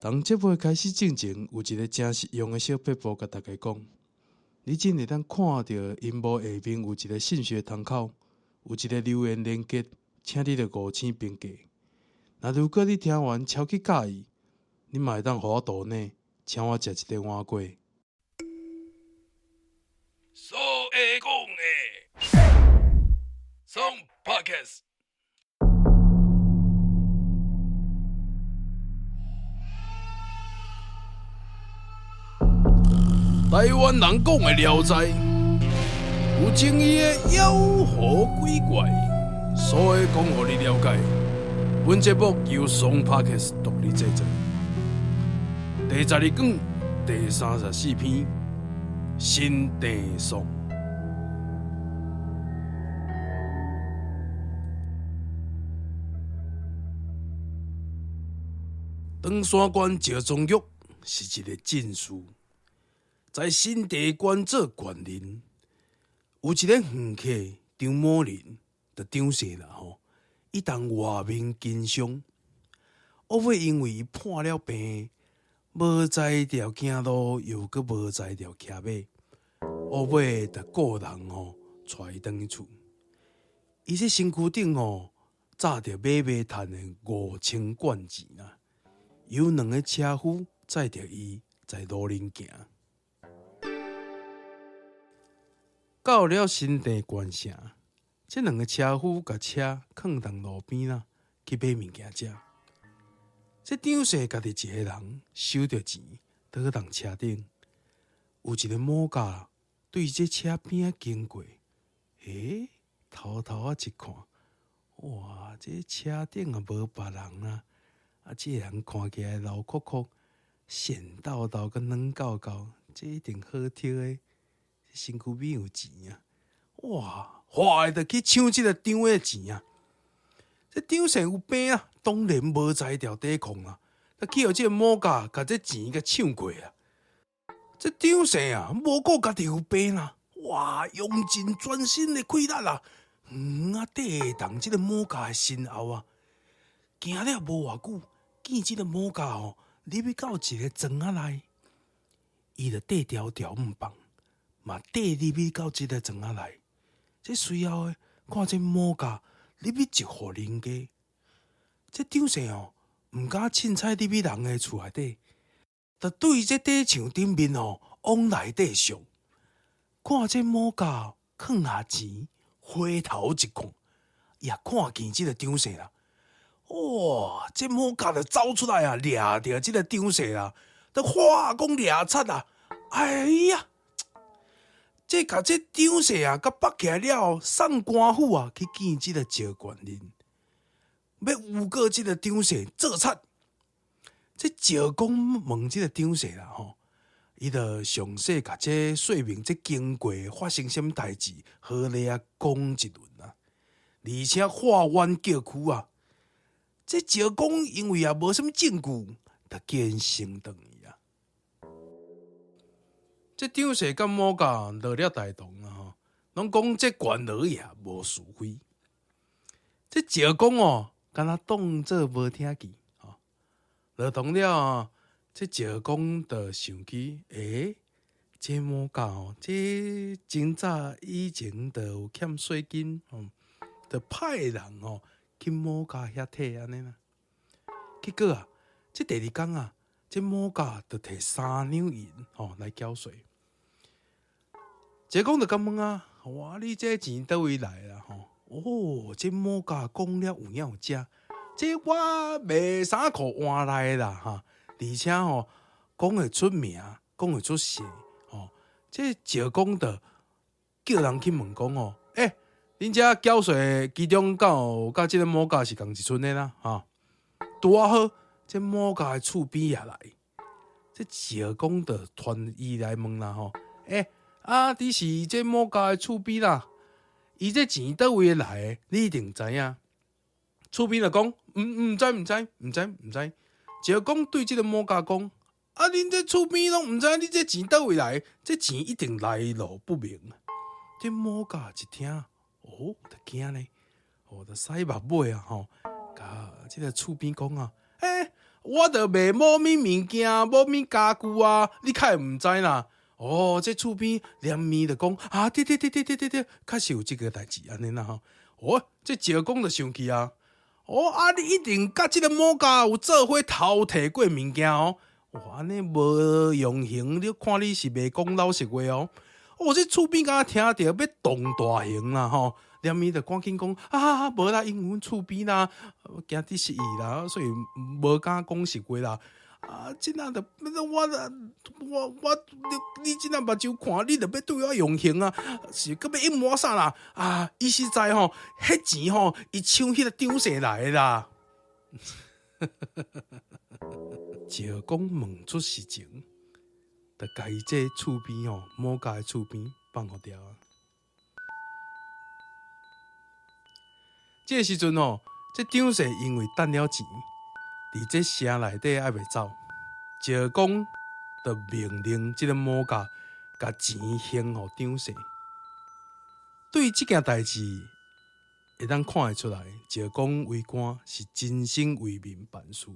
当节目开始进前，有一个真实用的小撇步，甲大家讲：你真会当看到荧幕下面有一个信息窗口，有一个留言连结，请你着5星评价。那如果你听完超级介意，你嘛会当互我岛内，请我食一个碗粿。所会讲的，Song Podcast。台湾人讲的《聊斋》，有争议的妖狐鬼怪，所会讲互你了解。本节目由 Song Podcast 独立制作。第12讲第34篇，新地颂。长山关赵宗玉是一个进士，在新地关做官人。有一个远客张某人，就张氏啦吼，伊当外面经商，后尾因为伊破了病，无才调行路，又阁无才调骑马，后尾就个人带伊转去厝。伊这身躯顶早着买卖趁的5000贯钱啊！有2个车夫载着伊在路林行，到了新地关城，这2个车夫甲车放当路边啦，去买物件食。这张氏家己一个人收着钱，倒当车顶。有一个某家对这车边仔经过，偷偷一看，哇，这车顶也无别人啊！这个人看起来老酷酷、咸豆豆甲软厚厚，这一定好挑的，身躯边有钱啊！哇，欢的就去抢这个张的钱啊！这张氏有病啊，当然无才调抵抗啊，去互这个某家甲这钱甲抢过啊！这张氏啊，无顾家己有病啊，哇，用尽全身的气力啊，抵挡这个某家的身后啊，行了无偌久。见即个某家入去到一个庄仔内，伊就缀条条毋放，嘛缀入去到即个庄仔内。这随后看这某家入去一户人家，这张氏毋敢凊彩入去人的厝内底，就对这底墙顶面往内底上，看这某家放下钱，回头一看，也看见即个张氏啦。哇！这某家就走出来啊，抓着这个张氏啦，都化工抓贼啊！哎呀，这甲这张氏啊，甲绑起来了，送官府啊去见这个赵官人，要诬告这个张氏做贼。这赵公问这个张氏啦伊就详细甲这说明这经过发生什么代志，好咧啊讲一轮啊，而且化冤叫屈啊。这赵公因为也无什么证据，就叫因升堂去啊。这张氏甲某家落了大同啊，拢讲这官老爷无是非。这赵公敢若当做无听见落同了这赵公就想起，这某家这真早以前就有欠税金就派人去某家遐摕安尼啦，结果啊，这第2天啊，这某家就摕3两银来缴税。这讲就敢问啊，哇，你这钱倒位来啦这某家讲了有影有正，这我卖衫裤换来啦而且讲会出名，讲会出姓这赵公就叫人去问讲恁遮缴税其中甲即个某家是共一村的啦拄好，这某家的厝边也来，这赵公就传伊来问啦你是这某家的厝边啦？伊这钱倒位来的？你一定知影。厝边就讲毋知。赵公对这个某家讲恁这厝边拢毋知你这钱倒位来的？这钱一定来路不明。这某家一听。就惊咧，就洗目尾啊甲即个厝边讲啊，我著卖某物物件、某物家具啊，你较会毋知啦。哦，这厝边连咪著讲啊，对，确实有即个代志安尼啦吼。哦，这石公著生气啊。哦啊，你一定甲即个某家有做伙偷摕过物件哦。哇，安尼无用刑，你看你是袂讲老实话哦。哦，这厝边敢听到要动大刑啦吼，连咪著赶紧讲啊，无啦，因为阮厝边啦，惊得失忆啦，所以无敢讲实话啦。啊，即仔著你即仔目睭看，你著要对我用刑啊，是搁要隐瞒啥啦？啊，伊实在吼，迄钱吼，伊抢迄个张氏来的啦。石公问出实情，著甲伊这厝边吼，某家的厝边放互掉啊。这个时阵吼，这张氏因为等了钱，伫这城内底还袂走，石公就命令这个某家甲钱还互张氏。对这件代志，会当看会出来，石公为官是真心为民办事。